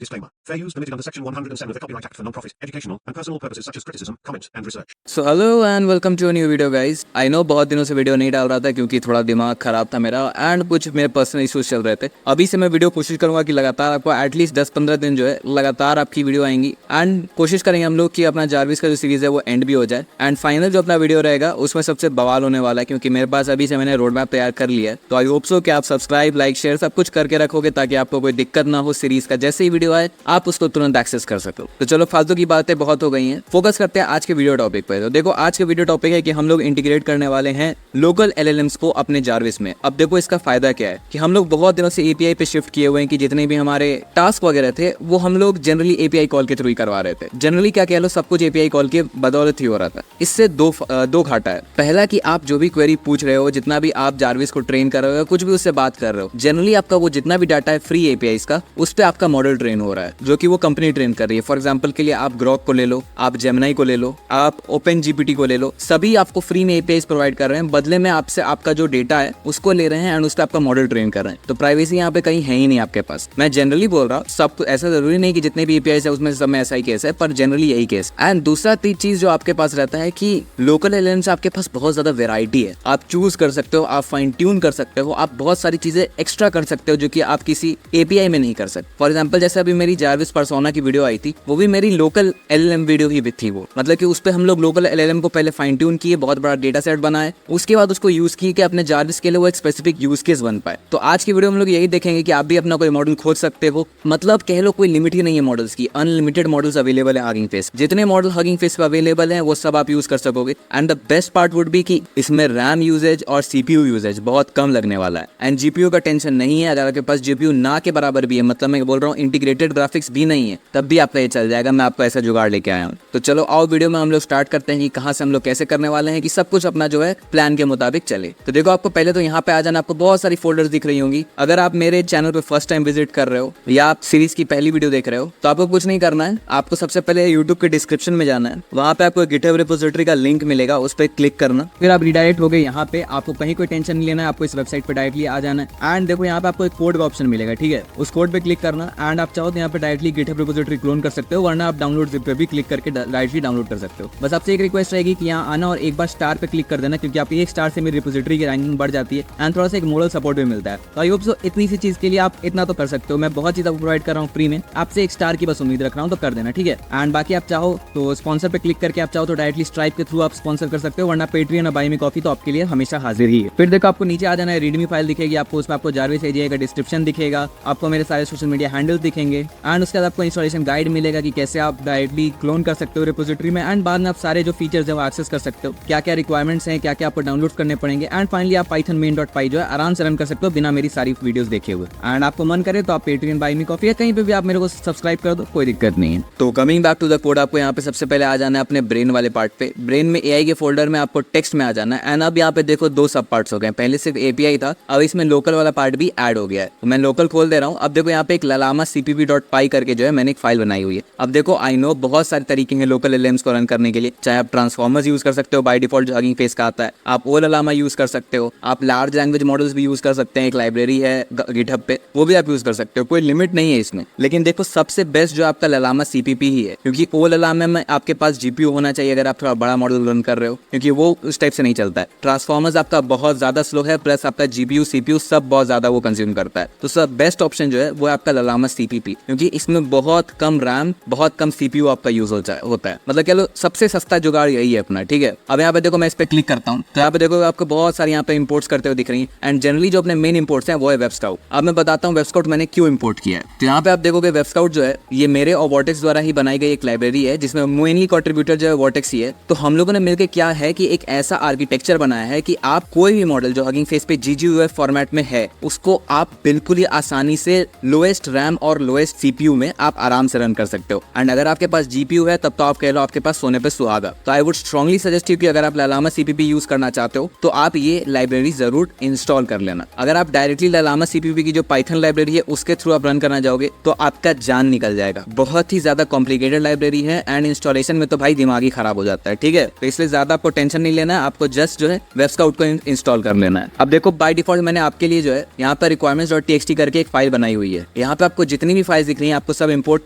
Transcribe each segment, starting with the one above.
Disclaimer. Fair use permitted under Section 107 of the Copyright Act for non-profit, educational and personal purposes such as criticism, comment and research. So hello and welcome to new video guys. I know बहुत दिनों से video नहीं डाल रहा था क्योंकि थोड़ा दिमाग खराब था मेरा एंड कुछ मेरे पर्सनल इश्यूज चल रहे थे। अभी से मैं वीडियो कोशिश करूंगा कि लगातार आपको एटलीस्ट 10-15 दिन जो है लगातार आपकी वीडियो आएंगी एंड कोशिश करेंगे हम लोग कि अपना जारविस का जो सीरीज है वो एंड भी हो जाए एंड फाइनल जो अपना वीडियो रहेगा उसमें सबसे बवाल होने वाला है क्योंकि मेरे पास अभी से मैंने रोड मैप तैयार कर लिया है। तो आई होप सो कि आप सब्सक्राइब लाइक शेयर सब कुछ करके रखोगे ताकि आपको कोई दिक्कत ना हो। सीरीज का जैसे ही वीडियो आए आप उसको तुरंत एक्सेस कर सको। तो चलो फालतू की बातें बहुत हो गई हैं, फोकस करते हैं आज के वीडियो टॉपिक पे। तो देखो आज के वीडियो टॉपिक है कि हम लोग इंटीग्रेट करने वाले हैं लोकल एलएलएम्स को अपने जारविस में। अब देखो इसका फायदा क्या है कि हम लोग बहुत दिनों से एपीआई पे शिफ्ट किए हुए हैं कि जितने भी हमारे टास्क वगैरह थे वो हम लोग जनरली एपीआई कॉल के थ्रू ही करवा रहे थे। जनरली क्या कह लो सब कुछ एपीआई कॉल के बदौलत ही हो रहा था। इससे दो घाटा है। पहला कि आप जो भी क्वेरी पूछ रहे हो, जितना भी आप जारविस को ट्रेन कर रहे हो, कुछ भी उससे बात कर रहे हो, जनरली आपका वो जितना भी डाटा है फ्री एपीआई का उस पर आपका मॉडल ट्रेन हो रहा है जो कि वो कंपनी ट्रेन कर रही है। फॉर एग्जाम्पल के लिए आप ग्रॉक को ले लो, आप जेमिनाई को ले लो, आप ओपन जीपीटी को ले लो, सभी आपको फ्री में एपीआई प्रोवाइड कर रहे हैं। बदले में आपसे आपका जो डेटा है उसको ले रहे हैं एंड उस पर आपका मॉडल ट्रेन कर रहे हैं। तो प्राइवेसी यहाँ पे कहीं है ही नहीं आपके पास। मैं जनरली बोल रहा हूँ, सब ऐसा जरूरी नहीं कि जितने भी एपीआई है उसमें सब में ऐसा ही केस है, पर जनरली यही केस। एंड दूसरा चीज जो आपके पास रहता है कि लोकल एलएलएम से आपके पास बहुत ज्यादा वेराइटी है। आप चूज कर सकते हो, आप फाइन ट्यून कर सकते हो, आप बहुत सारी चीजें एक्स्ट्रा कर सकते हो जो कि आप किसी एपीआई में नहीं कर सकते। फॉर एग्जाम्पल जैसे अभी मेरी जारविस पर्सोना की वीडियो आई थी, वो भी मेरी लोकल एलएलएम वीडियो ही थी। वो मतलब कि उस पर हम लोग लोकल एलएलएम को पहले फाइन ट्यून किए, बहुत बड़ा डेटा सेट बनाए, उसके बाद उसको यूज किए कि अपने जारविस के लिए वो एक स्पेसिफिक यूज केस बन पाए। तो आज की वीडियो में हम लोग यही देखेंगे कि आप भी अपना कोई मॉडल खोज सकते हो। मतलब कह लो कोई लिमिट ही नहीं है मॉडल्स की, अनलिमिटेड मॉडल्स अवेलेबल है हगिंग फेस। जितने मॉडल हगिंग फेस पे अवेलेबल है वो सब आप यूज कर सकोगे। And the best part would be कि इसमें रैम यूजेज और सीपीयू यूजेज बहुत कम लगने वाला है एंड जीपीयू का टेंशन नहीं है। अगर आपके पास जीपीयू ना के बराबर भी है, मतलब मैं बोल रहा हूँ इंटीग्रेटेड ग्राफिक्स भी नहीं है, तब भी आपका ये चल जाएगा। मैं आपको ऐसा जुगाड़ लेके आया हूँ। तो चलो आओ वीडियो में हम लोग स्टार्ट करते हैं कि कहाँ से हम लोग कैसे करने वाले हैं कि सब कुछ अपना जो है प्लान के मुताबिक चले। तो देखो आपको पहले तो यहाँ पे आ जाना, आपको बहुत सारी फोल्डर्स दिख रही होंगी। अगर आप मेरे चैनल पे फर्स्ट टाइम विजिट कर रहे हो या आप सीरीज की पहली वीडियो देख रहे हो तो आपको कुछ नहीं करना है। आपको सबसे पहले यूट्यूब के डिस्क्रिप्शन में जाना है, वहाँ पे आपको गिटहब रिपोजिटरी का लिंक मिलेगा, उस पर क्लिक करना। फिर आप रिडायरेक्ट हो गए यहाँ पे। आपको कहीं कोई टेंशन नहीं लेना है, आपको इस वेबसाइट पे डायरेक्टली आ जाना है। एंड देखो यहाँ पे आपको एक कोड का ऑप्शन मिलेगा, ठीक है, उस कोड पे क्लिक करना। एंड आप चाहो तो यहाँ पे डायरेक्टली गिटहब रिपोजिटरी क्लोन कर सकते हो, वरना आप डाउनलोड जिप पे भी क्लिक करके डायरेक्टली डाउनलोड कर सकते हो। बस आपसे एक रिक्वेस्ट रहेगी कि यहाँ आना और एक बार स्टार पे क्लिक कर देना, क्योंकि आपकी एक स्टार से मेरी रिपोजिटरी की रैंकिंग बढ़ जाती है एंड थोड़ा सा एक मॉडल सपोर्ट भी मिलता है। तो आई होप सो इतनी सी चीज के लिए आप इतना तो कर सकते हो। मैं बहुत चीज़ आपको प्रोवाइड कर रहा हूँ फ्री में, आपसे एक स्टार की बस उम्मीद रख रहा हूँ, तो कर देना, ठीक है। एंड बाकी आप चाहो तो स्पॉन्सर पे क्लिक करके आप चाहो तो डायरेक्टली स्ट्राइप के थ्रू आप स्पॉन्सर कर सकते हो, वरना पेट्रियन और बाय मी कॉफी तो आपके लिए हमेशा हाजिर ही है। फिर देखो आपको नीचे आ जाना है, रीडमी फाइल दिखेगी आपको, उसमें आपको जारविस एजीआई का डिस्क्रिप्शन दिखेगा, आपको मेरे सारे सोशल मीडिया हैंडल दिखेंगे एंड उसके बाद आपको इंस्टॉलेशन गाइड मिलेगा कि कैसे आप डायरेक्टली क्लोन कर सकते हो रिपोजिटरी में। एंड बाद में आप सारे जो फीचर्स है वो एक्सेस कर सकते हो, क्या क्या रिक्वायरमेंट्स हैं, क्या क्या आपको डाउनलोड करने पड़ेंगे। एंड फाइनली आप पाइथन main.py जो है आराम से रन कर सकते हो बिना मेरी सारी वीडियोस देखे हुए। एंड आपको मन करे तो आप पेट्रियन बाय मी कॉफी या कहीं पे भी आप मेरे को सब्सक्राइब कर दो, कोई दिक्कत नहीं है। तो coming back to the code, आपको यहाँ पे सबसे पहले आ जाना है अपने ब्रेन वाले पार्ट पे। ब्रेन में एआई के फोल्डर में आपको टेक्स्ट में आ जाना है। एंड अब यहाँ पे देखो दो सब पार्ट्स हो गए, पहले सिर्फ एपीआई था, अब इसमें लोकल वाला पार्ट भी ऐड हो गया है। तो मैं लोकल खोल दे रहा हूँ। अब देखो यहाँ पे एक ललामा cpp.py करके जो है मैंने एक फाइल बनाई हुई है। अब देखो आई नो बहुत सारे तरीके हैं लोकल एलएलएम्स को रन करने के लिए, चाहे आप ट्रांसफॉर्मर्स यूज कर सकते हो, बाय डिफॉल्ट जो हगिंग फेस का आता है, आप ओ ललामा यूज कर सकते हो, आप लार्ज लैंग्वेज मॉडल्स भी यूज कर सकते हैं, एक लाइब्रेरी है गिटहब पे वो भी आप यूज कर सकते हो, कोई लिमिट नहीं है इसमें। लेकिन देखो सबसे बेस्ट जो आपका ललामा सीपीपी ही है, क्योंकि ओ ललामा में आपके पास जीपीयू होना चाहिए अगर आप थोड़ा बड़ा मॉडल रन कर रहे हो, क्योंकि वो उस टाइप से नहीं चलता है। ट्रांसफॉर्मर्स आपका बहुत ज्यादा स्लो है, प्लस आपका जीपीयू सीपीयू सब बहुत ज्यादा वो कंज्यूम करता है। तो सब बेस्ट ऑप्शन जो है वो आपका ललामा सीपीपी, क्योंकि इसमें बहुत कम रैम बहुत कम सीपीयू आपका यूज होता है। मतलब कह लो सबसे सस्ता जुगाड़ यही है अपना, ठीक है। अब यहाँ पे देखो मैं इस पे क्लिक करता हूँ तो यहाँ पे देखो आपको बहुत सारी यहाँ पे इंपोर्ट्स करते हुए दिख रही है। एंड जनरली जो अपने मेन इंपोर्ट्स हैं वो है वेबस्काउट। अब मैं बताता हूँ वेबस्काउट मैंने क्यों इंपोर्ट किया है। तो यहाँ पे आप देखोगे वेबस्काउट जो है ये मेरे और वर्टेक्स द्वारा ही बनाई गई एक लाइब्रेरी है, जिसमें मेनली कंट्रीब्यूटर जो है वर्टेक्स ही है। तो हम लोगों ने मिलकर क्या है कि एक ऐसा आर्किटेक्चर बनाया है कि आप कोई भी मॉडल जो हगिंग फेस पे GGUF फॉर्मेट में है उसको आप बिल्कुल ही आसानी से लोएस्ट रैम और लोएस्ट सीपीयू में आप आराम से रन कर सकते हो। एंड अगर आपके पास जीपीयू है तब तो आप कह लो आपके पास सोने पे सुहागा। तो I would strongly suggest you कि अगर आप ललामा सीपीपी यूज करना चाहते हो तो आप ये लाइब्रेरी जरूर इंस्टॉल कर लेना। अगर आप डायरेक्टली ललामा सीपीपी की जो पाइथन लाइब्रेरी है उसके थ्रू आप रन करना जाओगे तो आपका जान निकल जाएगा। बहुत ही ज्यादा कॉम्प्लिकेटेड लाइब्रेरी है एंड इंस्टॉलेशन में तो भाई दिमाग ही खराब हो जाता है, ठीक है। तो इसलिए ज्यादा आपको टेंशन नहीं लेना है, आपको जस्ट जो है वेबस्काउट को इंस्टॉल कर लेना है। अब देखो बाय डिफॉल्ट मैंने आपके लिए जो है यहाँ पर requirements.txt करके एक फाइल बनाई हुई है। यहाँ पे आपको जितनी भी फाइल्स दिख रही हैं आपको सब इंपोर्ट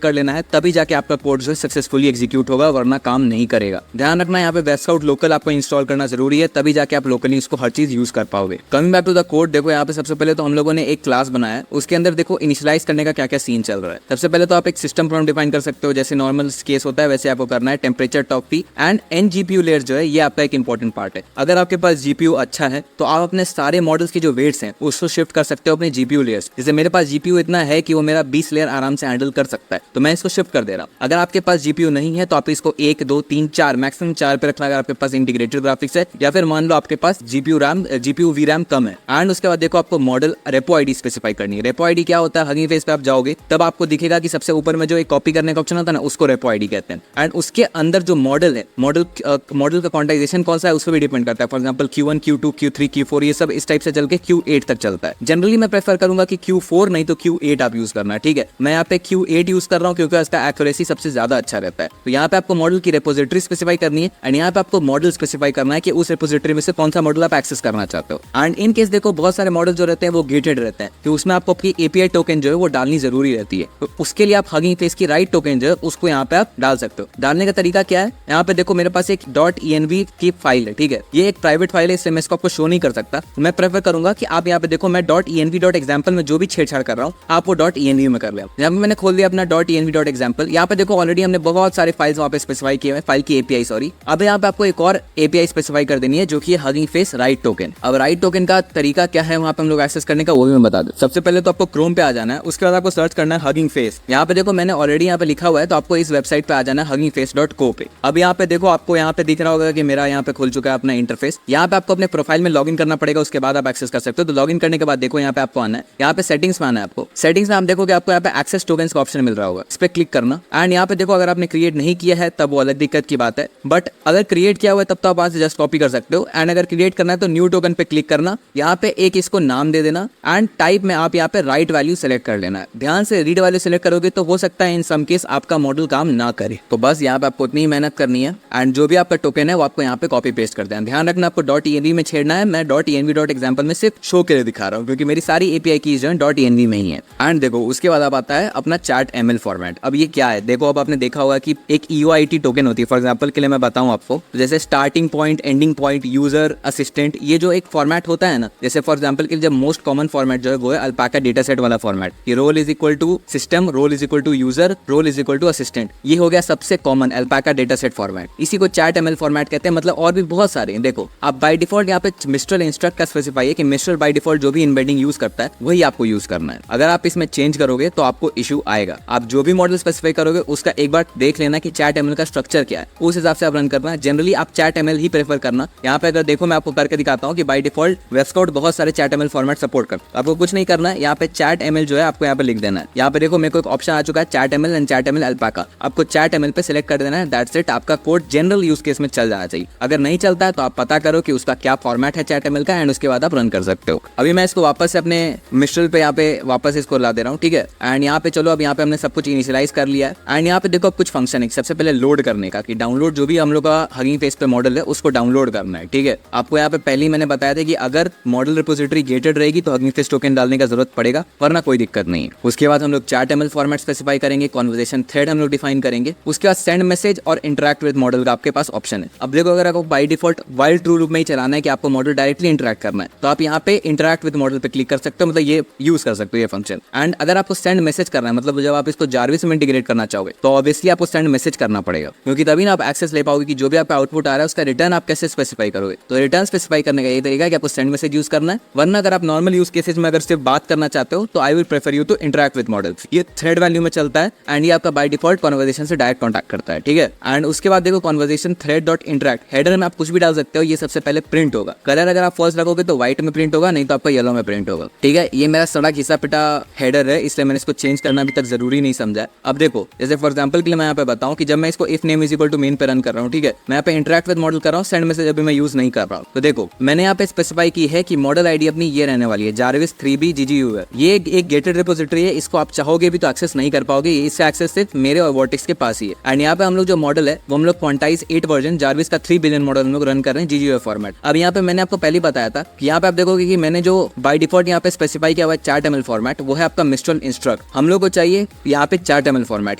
कर लेना है, तभी जाके आपका कोड जो है सक्सेसफुली एग्जीक्यूट होगा, वरना काम नहीं करेगा। ध्यान रखना यहाँ पे वेबसाइट लोकल आपको इंस्टॉल करना जरूरी है, तभी जाके आप लोकली इसको हर चीज यूज कर पाओगे। Coming back to the code, देखो यहाँ पे सबसे पहले तो हम लोगों ने एक क्लास बनाया है, उसके अंदर देखो इनिशियलाइज करने का क्या क्या सीन चल रहा है। सबसे पहले तो आप एक सिस्टम प्रॉम्प्ट डिफाइन कर सकते हो, जैसे नॉर्मल केस होता है वैसे आपको करना है। Temperature top P and N GPU layer जो है ये आपका एक इंपॉर्टेंट पार्ट है। अगर आपके पास जीपीयू अच्छा है तो आप अपने सारे मॉडल्स के जो वेट्स हैं उसको शिफ्ट कर सकते हो अपने जीपीयू लेयर्स। जैसे मेरे पास जीपीयू इतना है कि वो मेरा 20 लेयर आराम से हैंडल कर सकता है, तो मैं इसको शिफ्ट कर दे रहा हूँ। अगर आपके पास जीपीयू नहीं है तो आप इसको 1 2 3 4 मैक्सिमम 4 पे रखना, अगर आपके पास इंटीग्रेटेड ग्राफिक्स है, या फिर मान लो आपके पास जीपीयू वी रैम कम है। एंड उसके बाद देखो आपको मॉडल रेपो आईडी स्पेसिफाई करनी है। रेपो आईडी क्या होता है, हगिंग फेस पे आप जाओगे तब आपको दिखेगा कि सबसे ऊपर में जो एक कॉपी करने का ऑप्शन होता है ना, उसको रेपो आईडी कहते हैं। एंड उसके अंदर जो मॉडल है, मॉडल का क्वांटाइजेशन कौन सा है उस पर भी डिपेंड करता है। For example Q1 Q2 Q3 Q4 ये सब इस टाइप से चल के Q8 तक चलता है। जनरली मैं प्रेफर करूंगा कि Q4 नहीं तो Q8 आप यूज करना है, ठीक है। मैं यहाँ पे Q8 यूज कर रहा हूँ क्योंकि इसका एक्यूरेसी सबसे ज्यादा अच्छा रहता है। तो यहाँ पे आपको मॉडल की रेपोजिटरी स्पेसिफाई करनी है एंड यहाँ पे आपको मॉडल स्पेसिफाई करना है कि उस रेपोजिटरी में से कौन सा मॉडल आप एक्सेस करना चाहते हो। एंड इन केस देखो बहुत सारे मॉडल जो रहते हैं वो गेटेड रहते हैं, तो उसमें आपको अपनी API टोकन जो है वो डालनी जरूरी रहती है। तो उसके लिए आप हगिंग फेस की राइट टोकन जो है उसको यहाँ पे आप डाल सकते हो। डालने का तरीका क्या है, यहाँ पे देखो मेरे पास एक .env की फाइल है, ठीक है। ये एक प्राइवेट फाइल है, इससे मैं इसको आपको शो नहीं कर सकता। मैं प्रेफर करूंगा कि आप यहाँ पे देखो मैं .env.example में जो भी छेड़छाड़ कर रहा हूँ आप वो .env में कर ले। यहाँ पे मैंने खोल दिया अपना .env.example। यहाँ पे देखो ऑलरेडी हमने बहुत सारे फाइल्स वहाँ पे स्पेसिफाई किए हैं, फाइल की API सॉरी। अब यहाँ पे आपको एक और API स्पेसिफाई कर देनी है जो कि हगिंग फेस राइट टोकन। अब राइट टोकन का तरीका क्या है वहाँ पे हम लोग एक्सेस करने का वो भी मैं बता दूं। सबसे पहले तो आपको क्रोम पे आ जाना है, उसके बाद आपको सर्च करना है हगिंग फेस। यहाँ पे देखो मैंने ऑलरेडी यहाँ पे लिखा हुआ है, तो आपको इस वेबसाइट पे आ जाना है huggingface.co पे। अब यहाँ पे देखो आपको यहाँ पे दिख रहा होगा कि मेरा यहाँ पे खुल चुका है अपना इंटरफेस। यहाँ पे आपको अपने प्रोफाइल में लॉगिन करना पड़ेगा, उसके बाद आप एक्सेस कर सकते हो। तो लॉगिन करने के बाद देखो यहाँ पे आपको आना है, यहाँ पे सेटिंग्स में आना है आपको। सेटिंग्स में आप देखोगे आपको यहाँ पे एक्सेस टोकन्स का ऑप्शन मिल रहा होगा, इस पे क्लिक करना। एंड यहाँ पे देखो अगर आपने क्रिएट नहीं किया है तब वो अलग दिक्कत की बात है, बट अगर क्रिएट किया हुआ है तब तो आप वहां से जस्ट कॉपी कर सकते हो। एंड अगर क्रिएट करना है तो न्यू टोकन पे क्लिक करना, यहाँ पे एक इसको नाम दे देना एंड टाइप में आप यहाँ पे राइट वैल्यू सेलेक्ट कर लेना है। ध्यान से रीड वैल्यू सेलेक्ट करोगे तो हो सकता है इन सम केस आपका मॉडल काम ना करे, तो बस यहाँ पे आपको उतनी मेहनत करनी है। एंड जो भी आपका टोकन है वो आपको यहाँ पे कॉपी पेस्ट कर देना। ध्यान रखना आपको .env में छेड़ना है। मैं .env.example में सिर्फ शो के लिए दिखा रहा हूँ क्योंकि मेरी सारी API कीज जो है .env में ही है। एंड देखो उसके बाद अब आता है अपना chat.ml फॉर्मेट। अब ये क्या है, देखो अब आपने देखा होगा कि एक EOIT टोकन होती है। फॉर एग्जाम्पल के लिए मैं बताऊँ आपको, जैसे starting point, ending point, user assistant, ये जो एक फॉर्मेट होता है ना, जैसे फॉर एग्जाम्पल के लिए जब मोस्ट कॉमन फॉर्मेट जो है वो है अल्पाका डेटा सेट वाला फॉर्मेट। ये role is equal to system, role is equal to user, role is equal to assistant. ये हो गया सबसे common Alpaca data set format. इसी को chat.ml फॉर्मेट कहते हैं। मतलब और भी बहुत सारे हैं। देखो आप बाय डिफॉल्ट यहाँ पे मिस्ट्रल इंस्ट्रक्ट का स्पेसिफाई है कि मिस्ट्रल बाय डिफॉल्ट जो भी इनबेडिंग यूज करता है वही आपको यूज करना है। अगर आप इसमें चेंज करोगे तो आपको इशू आएगा। आप जो भी मॉडल स्पेसिफाई करोगे उसका एक बार देख लेना कि chat.ml का स्ट्रक्चर क्या है, उस हिसाब से आप रन करना। जनरली आप chat.ml ही प्रेफर करना। यहाँ पे अगर देखो मैं आपको करके दिखाता हूँ कि बाय डिफॉल्ट वेबसाइट बहुत सारे chat.ml फॉर्मेट सपोर्ट करता है। आपको कुछ नहीं करना है, यहाँ पे chat.ml जो है आपको यहाँ पे लिख देना है। यहाँ पे देखो मेरे को एक ऑप्शन आ चुका है chat.ml एंड chat.ml अल्पाका। आपको chat.ml पे सिलेक्ट कर देना है। दैट्स इट, आपका कोड जनरल यूज केस में चल जाना चाहिए। अगर नहीं चलता है तो आप पता करो कि उसका क्या फॉर्मेट है chat.ml का, एंड उसके बाद आप रन कर सकते हो। अभी मैं इसको वापस से अपने मिस्ट्रल पे यहाँ पे वापस इसको ला दे रहा हूँ, ठीक है। एंड यहाँ पे चलो अब यहाँ पे हमने सब कुछ इनिशियलाइज कर लिया है। एंड यहाँ पे देखो अब कुछ फंक्शन है। सबसे पहले लोड करने का, कि डाउनलोड जो भी हम लोग का हगिंग फेस पे मॉडल है उसको डाउनलोड करना है, ठीक है। आपको यहाँ पे पहले ही मैंने बताया था कि अगर मॉडल रिपोजिटरी गेटेड रहेगी तो हगिंग फेस टोकन डालने का जरूरत पड़ेगा, वरना कोई दिक्कत नहीं है। उसके बाद हम लोग chat.ml फॉर्मेट स्पेसिफाई करेंगे, कॉन्वर्सेशन थ्रेड हम लोग डिफाइन करेंगे। उसके बाद सेंड मैसेज और इंटरेक्ट विद मॉडल का आपके पास ऑप्शन है। अब देखो अगर आपको by default while true loop में ही चलाना है कि आपको मॉडल डायरेक्टली इंटरेक्ट करना है तो आप यहाँ पे इंटरेक्ट विद मॉडल पे क्लिक कर सकते हो, मतलब ये यूज कर सकते हो ये फंक्शन। एंड अगर आपको सेंड मैसेज करना है, मतलब जब आप इसको जारविस में इंटीग्रेट करना चाहोगे तो ऑब्वियसली आपको सेंड मैसेज करना पड़ेगा, क्योंकि तभी ना आप एक्सेस ले पाओगे कि जो भी आपका आउटपुट आ रहा है उसका रिटर्न आप कैसे स्पेसिफाई करोगे। तो रिटर्न स्पेसिफाई करने का ये तरीका है कि आपको सेंड मैसेज यूज करना है। वरना अगर आप नॉर्मल यूज केसेस में अगर सिर्फ बात करना चाहते हो तो I will prefer you to interact with model. ये थ्रेड वैल्यू में चलता है एंड ये आपका बाय डिफॉल्ट कॉन्वर्सेशन से डायरेक्ट कॉन्टैक्ट करता है, ठीक है। एंड उसके बाद देखो conversation thread dot interact, header में आप कुछ भी डाल सकते हो। ये सबसे पहले प्रिंट होगा। कलर अगर आप फर्स्ट रखोगे तो व्हाइट में प्रिंट होगा, नहीं तो आपका येलो में प्रिंट होगा, ठीक है। ये मेरा सड़ा घिसा पिटा हेडर है, इसलिए मैंने इसको चेंज करना अभी तक जरूरी नहीं समझा। अब देखो जैसे फॉर एग्जांपल के लिए मैं यहाँ पे बताऊं कि जब मैं इसको if name is equal to main पे रन कर रहा हूँ, ठीक है, मैं यहाँ पे इंटरेक्ट विद मॉडल कर रहा हूँ, सेंड मैसेज अभी मैं यूज नहीं कर रहा हूँ। तो देखो मैंने यहाँ पे स्पेसिफाई की है कि मॉडल आईडी अपनी ये रहने वाली है, jarvis 3b GGU है। ये एक गेटेड रिपोजिटरी है, इसको आप चाहोगे भी तो एक्सेस नहीं कर पाओगे। इसका एक्सेस सिर्फ मेरे और वर्टेक्स के पास ही है। एंड यहाँ पे हम लोग जो मॉडल है वो हम लोग क्वांटाइज 8 वर्जन jarvis का 3 बिलियन मॉडल हम लोग रन कर रहे हैं GGU फॉर्मेट। अब यहाँ पे मैंने आपको पहले बताया था कि यहाँ पे आप देखोगे कि मैंने जो बाय डिफॉल्ट यहाँ पे स्पेसिफाई किया हुआ chat.ml फॉर्मेट वो है आपका मिस्ट्रल इंस्ट्रक्ट। हम लोग को चाहिए यहाँ पे ChatML फॉर्मेट,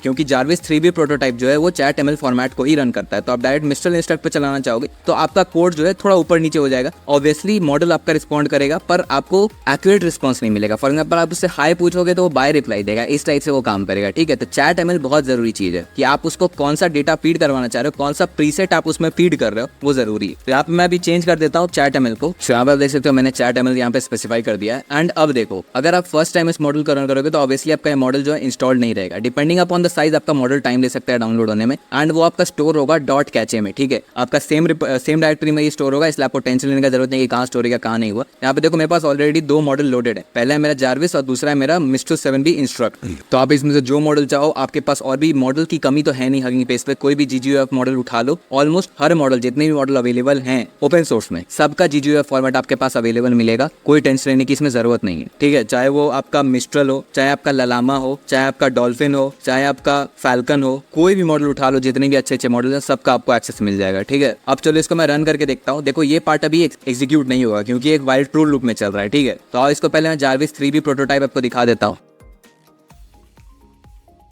क्योंकि Jarvis 3B प्रोटोटाइप जो है वो ChatML फॉर्मेट को ही रन करता है। तो आप डायरेक्ट मिस्ट्रल इंस्ट्रक्ट पे चलाना चाहोगे तो आपका कोड जो है थोड़ा ऊपर नीचे हो जाएगा। ऑब्वियसली मॉडल आपका रिस्पॉन्ड करेगा पर आपको एक्यूरेट रिस्पॉन्स नहीं मिलेगा। फॉर एग्जाम्पल आप उससे हाई पूछोगे तो वो बाय रिप्लाई देगा, इस टाइप से वो काम करेगा, ठीक है। तो ChatML बहुत जरूरी चीज है कि आप उसको कौन सा डेटा फीड करवाना चाह रहे हो, कौन सा प्रीसेट आप उसमें फीड कर रहे हो, वो जरूरी है। तो यहाँ पे मैं अभी चेंज कर देता हूँ ChatML को। यहाँ पे आप देख सकते हो मैंने ChatML यहाँ पे स्पेसिफाई कर दिया है। एंड अब देखो, अगर आप फर्स्ट टाइम इस मॉडल को रन करोगे तो ऑब्वियसली आपका ये मॉडल जो है इंस्टॉल नहीं रहेगा। डिपेंडिंग अपॉन द साइज आपका मॉडल टाइम ले सकता है डाउनलोड होने में। एंड वो आपका स्टोर होगा .cache में, ठीक है। आपका सेम डायरेक्टरी में ये स्टोर होगा, इसलिए आपको टेंशन लेने का जरूरत नहीं कि कहाँ स्टोर है कहाँ नहीं हुआ। यहाँ पे देखो मेरे पास ऑलरेडी 2 मॉडल लोडेड है, पहला है मेरा Jarvis और दूसरा है मेरा Mistral 7B इंस्ट्रक्ट। तो आप इसमें से जो मॉडल चाहो, आपके पास और भी मॉडल की कमी तो है नहीं हगिंग फेस पे, कोई भी GGUF मॉडल उठा लो। ऑलमोस्ट हर मॉडल, जितने भी मॉडल अवेलेबल हैं ओपन सोर्स में, सबका GGUF फॉर्मेट आपके पास अवेलेबल मिलेगा। कोई टेंशन लेने की इसमें जरूरत नहीं है, ठीक है। चाहे वो आपका मिस्ट्रल हो, चाहे आपका ललामा हो, चाहे आपका डॉल्फिन हो, चाहे आपका फैल्कन हो, कोई भी मॉडल उठा लो, जितने भी अच्छे अच्छे मॉडल हैं सबका आपको एक्सेस मिल जाएगा, ठीक है। अब चलो इसको मैं रन करके देखता हूँ। देखो ये पार्ट अभी एग्जीक्यूट नहीं होगा क्योंकि एक वाइल ट्रू लूप में चल रहा है, ठीक है। तो इसको पहले मैं Jarvis 3B प्रोटोटाइप आपको दिखा देता हूँ।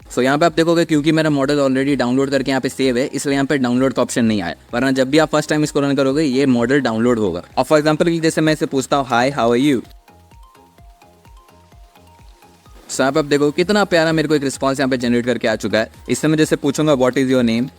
सो यहाँ पे आप देखोगे क्योंकि मेरा मॉडल ऑलरेडी डाउनलोड करके यहाँ पे सेव है, इसलिए यहाँ पे डाउनलोड का ऑप्शन नहीं आया, वरना जब भी आप फर्स्ट टाइम इसको रन करोगे ये मॉडल डाउनलोड होगा। और फॉर एग्जाम्पल जैसे मैं इसे पूछता हूँ हाय हाउ आर यू, सो आप देखो कितना प्यारा मेरे को एक रिस्पॉन्स यहाँ पे जनरेट करके आ चुका है। इससे मैं जैसे पूछूंगा व्हाट इज योर नेम,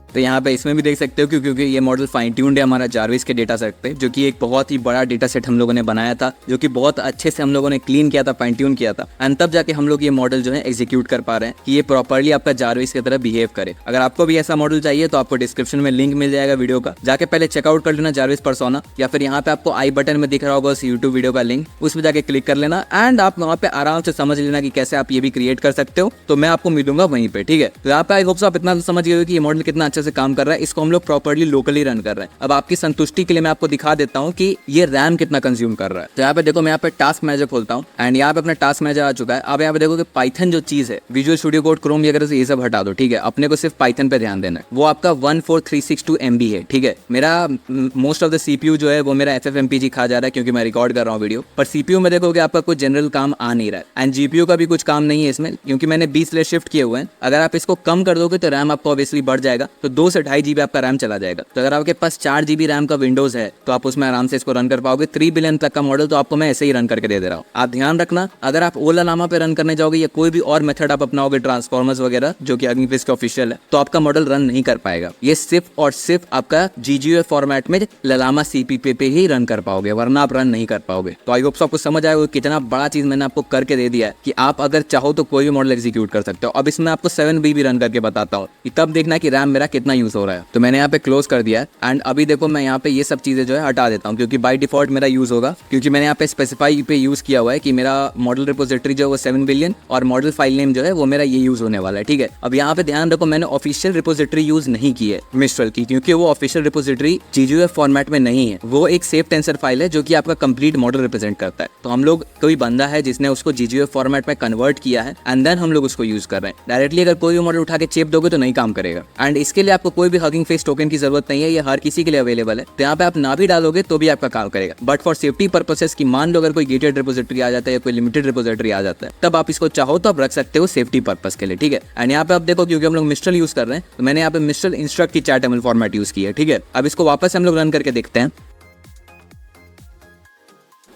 तो यहाँ पे इसमें भी देख सकते हो क्योंकि ये मॉडल फाइन ट्यून्ड है हमारा Jarvis के डेटा सेट पे, जो कि एक बहुत ही बड़ा डेटा सेट हम लोगों ने बनाया था, जो कि बहुत अच्छे से हम लोगों ने क्लीन किया था, फाइन ट्यून किया था। एंड तब जाके हम लोग ये मॉडल जो है एग्जीक्यूट कर पा रहे हैं कि ये प्रॉपर्ली आपका Jarvis की तरह बिहेव करे। अगर आपको भी ऐसा मॉडल चाहिए तो आपको डिस्क्रिप्शन में लिंक मिल जाएगा वीडियो का, जाके पहले चेकआउट कर लेना Jarvis पर्सोना, या फिर यहाँ पे आपको आई बटन में दिख रहा होगा उस यूट्यूब वीडियो का लिंक, उसमें जाके क्लिक कर लेना। एंड आप वहाँ पे आराम से समझ लेना कि कैसे आप ये भी क्रिएट कर सकते हो। तो मैं आपको मिलूंगा वहीं पे, ठीक है। तो यहाँ पे आई होप आप इतना समझ गए कि ये मॉडल कितना अच्छे से काम कर रहा है। इसको हम लोग प्रॉपर्ली लोकली रन कर रहे हैं। अब आपकी संतुष्टि के लिए मैं आपको दिखा देता हूँ कि ये रैम कितना कंज्यूम कर रहा है। तो यहाँ पे देखो मैं यहाँ पे टास्क मैनेजर खोलता हूँ एंड यहाँ पे अपना टास्क मैनेजर आ चुका है। अब यहाँ पे देखो कि पाइथन जो चीज है, विजुअल स्टूडियो कोड, क्रोम वगैरह से ये सब हटा दो, ठीक है। अपने को सिर्फ पाइथन पे ध्यान देना है। वो आपका 14362 MB है, ठीक है। मेरा मोस्ट ऑफ द CPU जो है वो मेरा FFmpeg खा जा रहा है क्योंकि मैं रिकॉर्ड कर रहा हूँ वीडियो। पर CPU में देखोगे आपका कुछ जनरल काम आ नहीं रहा है एंड GPU का भी कुछ काम नहीं है इसमें, क्योंकि मैंने 20 स्लेट शिफ्ट किए हुए हैं। अगर आप इसको कम कर दोगे तो रैम आपको ऑब्वियसली बढ़ जाएगा, तो 2 से 2.5 GB आपका रैम चला जाएगा। तो अगर आपके पास 4 GB रैम का विंडोज है तो आप उसमें आराम से इसको रन कर पाओगे। 3 बिलियन तक का मॉडल तो आपको मैं ऐसे ही रन करके दे रहा हूँ। आप ध्यान रखना, अगर आप ओला लामा पे रन करने जाओगे या कोई भी और मेथड आप अपनाओगे, ट्रांसफॉर्मर्स वगैरह जो कि हगिंग फेस के ऑफिशियल है, तो आपका मॉडल रन नहीं कर पाएगा। ये सिर्फ और सिर्फ आपका GGUF फॉर्मेट में ललामा CPP पे ही रन कर पाओगे, वरना आप रन नहीं कर पाओगे। तो आई होप आपको समझ आया वो कितना बड़ा चीज मैंने आपको करके दे दिया है कि आप अगर चाहो तो कोई भी मॉडल एग्जीक्यूट कर सकते हो। अब इसमें आपको 7B भी रन करके बताता हूँ कि तब देखना कि रैम मेरा कितना यूज हो रहा है। तो मैंने यहाँ पे क्लोज कर दिया है एंड अभी देखो मैं यहाँ पे ये सब चीजें जो है हटा देता हूँ क्योंकि बाय डिफॉल्ट मेरा यूज होगा, क्योंकि मैंने यहाँ पे स्पेसिफाई पे यूज किया हुआ है कि मेरा मॉडल रिपोजिटरी जो है वो 7 बिलियन और मॉडल फाइल नेम जो है वो मेरा ये यूज होने वाला है, ठीक है। अब यहाँ पे ध्यान रखो मैंने ऑफिशियल रिपोजिटरी यूज नहीं की है मिस्ट्रल की, क्योंकि वो ऑफिशियल रिपोजिटरी GGUF फॉर्मेट में नहीं है। वो एक सेफ टेंसर फाइल है जो कि आपका कंप्लीट मॉडल रिप्रेजेंट करता है। तो हम लोग कोई बंदा है जिसने उसको GGUF फॉर्मेट में कन्वर्ट किया है एंड देन हम लोग उसको यूज कर रहे हैं। डायरेक्टली अगर कोई भी मॉडल उठा के चेप दोगे तो नहीं काम करेगा। एंड इसके लिए आपको कोई भी हगिंग फेस टोकन की जरूरत नहीं है, ये हर किसी के लिए अवेलेबल है। तो यहाँ पे आप ना भी डालोगे तो भी आपका काम करेगा। बट फॉर सेफ्टी पर्पसेस की मान लो अगर कोई गेटेड रिपोजिटरी आ जाता है या कोई लिमिटेड रिपोजिटरी आ जाता है, तब आप इसको चाहो तो आप रख सकते हो सेफ्टी पर्पस के लिए, ठीक है। एंड यहाँ पे आप देखो क्योंकि हम लोग मिस्ट्रल यूज कर रहे हैं तो मैंने यहाँ पे मिस्ट्रल इंस्ट्रक्ट की ChatML फॉर्मेट यूज की है, ठीक है। अब इसको वापस हम लोग रन करके देखते हैं।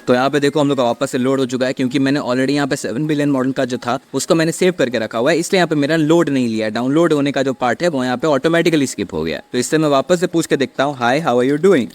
तो यहाँ पे देखो हम लोग का वापस से लोड हो चुका है क्योंकि मैंने ऑलरेडी यहाँ पे 7 बिलियन मॉडल का जो था उसको मैंने सेव करके रखा हुआ है, इसलिए यहाँ पे मेरा लोड नहीं लिया। डाउनलोड होने का जो पार्ट है वो यहाँ पे ऑटोमेटिकली स्किप हो गया। तो इससे मैं वापस से पूछ के देखता हूँ hi how are you doing.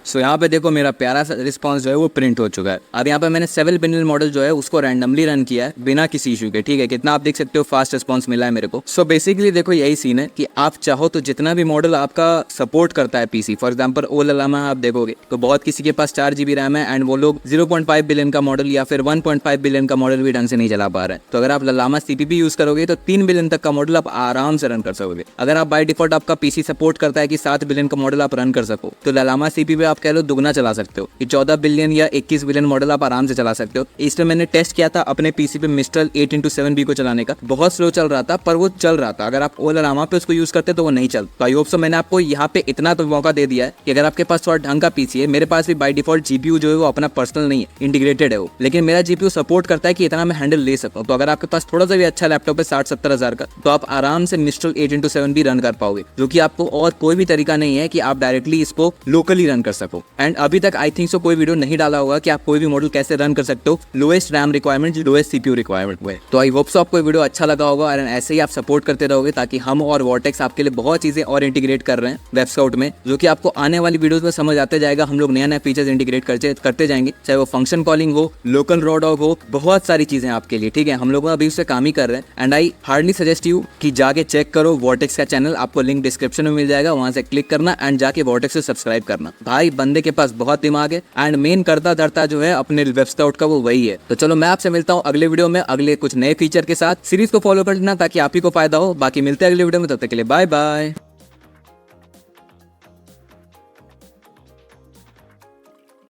So यहाँ पे देखो मेरा प्यारा सा रिस्पॉन्स जो है वो प्रिंट हो चुका है। अब यहाँ पे मैंने 7 बिलियन मॉडल जो है उसको रैंडमली रन किया है बिना किसी इशू के, ठीक है। कितना आप देख सकते हो फास्ट रिस्पॉन्स मिला है मेरे को। सो बेसिकली देखो यही सीन है कि आप चाहो तो जितना भी मॉडल आपका सपोर्ट करता है PC, फॉर एग्जाम्पल ओला लामा आप देखोगे तो बहुत किसी के पास 4 GB रैम है एंड वो लोग 0.5 बिलियन का मॉडल या फिर 1.5 बिलियन का मॉडल भी ढंग से नहीं चला पा रहे हैं। तो अगर आप लामा CPP यूज करोगे तो 3 बिलियन तक का मॉडल आप आराम से रन कर सकोगे। अगर आप बाय डिफॉल्ट आपका PC सपोर्ट करता है कि 7 बिलियन का मॉडल आप रन कर सको, तो लामा CPP आप आप कह लो दुगना चला सकते हो। ये 14 बिलियन या 21 बिलियन मॉडल आप आराम से चला सकते हो। इसमें मैंने टेस्ट किया था अपने पीसी पे मिस्ट्रल 8x7B को चलाने का, बहुत स्लो चल रहा था पर वो चल रहा था। अगर आप ओलारामा पे उसको यूज करते तो वो नहीं चलता। तो आई होप सो मैंने आपको यहाँ पे इतना तो मौका दे दिया है कि अगर आपके पास थोड़ा ढंग का पीसी है, मेरे पास भी बाय डिफॉल्ट जीपीयू जो है वो अपना पर्सनल नहीं है, इंटीग्रेटेड है वो, लेकिन मेरा जीपीयू सपोर्ट करता है कि इतना मैं हैंडल ले सकूं। तो अगर आपके पास थोड़ा सा भी अच्छा लैपटॉप है 60-70 हजार का, तो आप आराम से मिस्ट्रल 8x7B रन कर पाओगे, जो कि आपको और कोई भी तरीका नहीं है कि आप डायरेक्टली इसको लोकली रन कर सको। एंड अभी तक आई थिंक सो कोई वीडियो नहीं डाला होगा कि आप कोई भी मॉडल कैसे रन कर सकते हो lowest RAM requirement, lowest CPU requirement में। तो आई होप सो आपको वीडियो अच्छा लगा होगा और ऐसे ही आप सपोर्ट करते रहोगे, ताकि हम और वॉर्टेक्स आपके लिए बहुत चीजें और इंटीग्रेट कर रहे हैं वेब स्काउट में, जो कि आपको आने वाली वीडियोस में समझ आते जाएगा। हम लोग नया नया फीचर्स इंटीग्रेट करते जाएंगे, चाहे वो फंक्शन कॉलिंग हो, लोकल रॉ डॉग हो, बहुत सारी चीजें आपके लिए। ठीक है, हम लोग अभी उससे काम ही कर रहे हैं। And I hardly suggest you कि जाके चेक करो वॉर्टेक्स का चैनल, आपको लिंक डिस्क्रिप्शन में मिल जाएगा, वहां से क्लिक करना एंड जाके वॉर्टेक्स से सब्सक्राइब करना। भाई बंदे के पास बहुत दिमाग है एंड मेन करता धरता जो है अपने वेब स्काउट का वो वही है। तो चलो मैं आपसे मिलता हूँ अगले वीडियो में अगले कुछ नए फीचर के साथ। सीरीज को फॉलो कर लेना ताकि आप ही को फायदा हो। बाकी मिलते हैं अगले वीडियो में, तब तक के लिए बाय बाय।